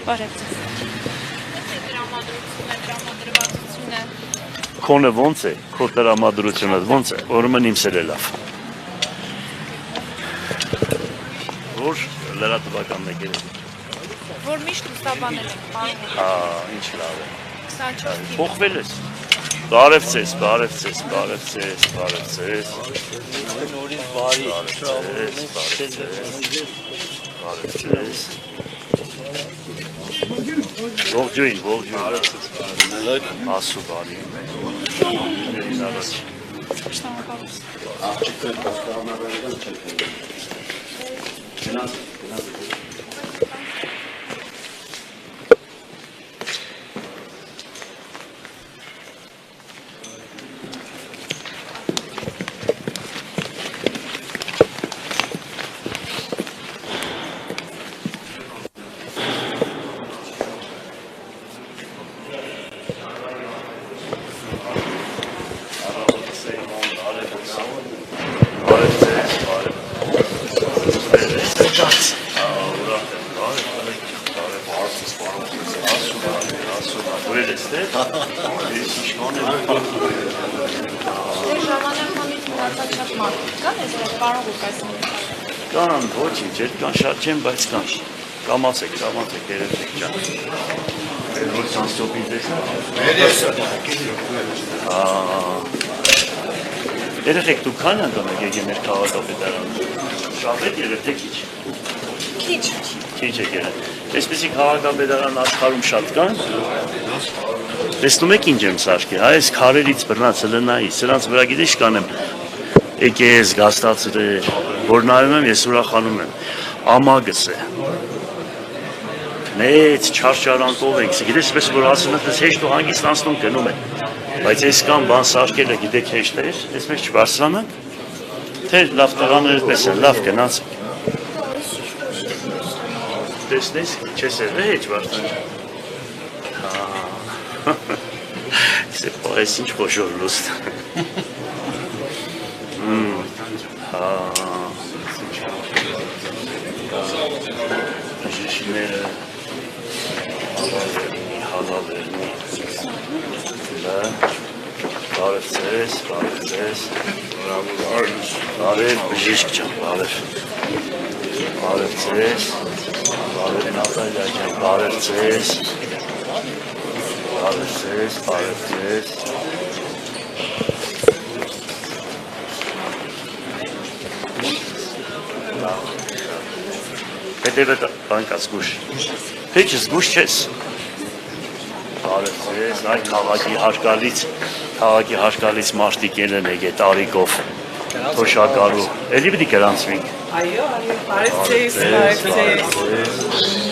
Բարև ձեզ։ Տրամադրվածությունը Քոնը ոնց է, քո տրամադրությունը ոնց է, ուրեմն իմ սերը լավ։ Որ լրատվականն է գերել։ որ միշտ ուսաբանել ենք, պարոն։ Ինչ լավ է։ 24 Փոխվել ես։ Բարև ձեզ։ Նորից բարի։ Ողջույն։ Ասու բարի։ ժամանակամից մնացած շատ մարդիկ կան, ես պարոն Ղուկասյանը։ Կան, ոչինչ, այդ կան շատ չեն, բայց կան։ Կամացեք, երեխեք ջան։ Որ տրանսպորտի Երեխեք դուք քանի անգամ եք եկել մեր քաղաքապետարանը։ Շատ եք եղել, թե քիչ։ Քիչ եք եղել։ Այսպեսի քաղաքապետարան աշխարհում շատ կան։ Տեսնում եք ինչ եմ սարքել, այս քարերից բռնած լնայի, սրանց վրա գիտես կանեմ եկես գաստացրել, որ նայում եմ, ես ուրախանում եմ, ամագս է, մեծ չարչարանքով ենք, գիտես պես որ ասում եմ, հեշտ ու հանգիստ անցնում գնում են, բայց այս կան բան սարքելը գիտեք հեշտ էր, ես մեզ չբարձրանանք, թե լավ տղաներ պես են, լավ գնացեք, տեսնես, չես էր, հեչ բարձրանք, C'est pas si je suis lust. Հետևը բանկած գուշ։ Հեչս գուշ չես։ Բարև ձեզ, այ քաղաքի հարկալից մարդիկ ելեն եկե տարիքով թոշակարու։ Էլի պիտի գրանցվենք։ Այո, բարև ձեզ, բարև ձեզ։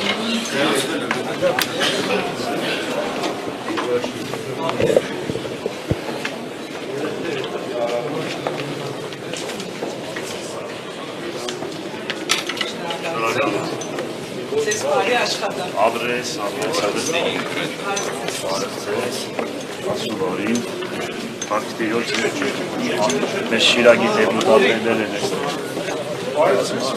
Ձեզ բարի աշխատանք։ Ադրես, ասուլորին, պարտիրոց մեզ շիրագի դեպուտատներներ են ես։ Բարև ձեզ։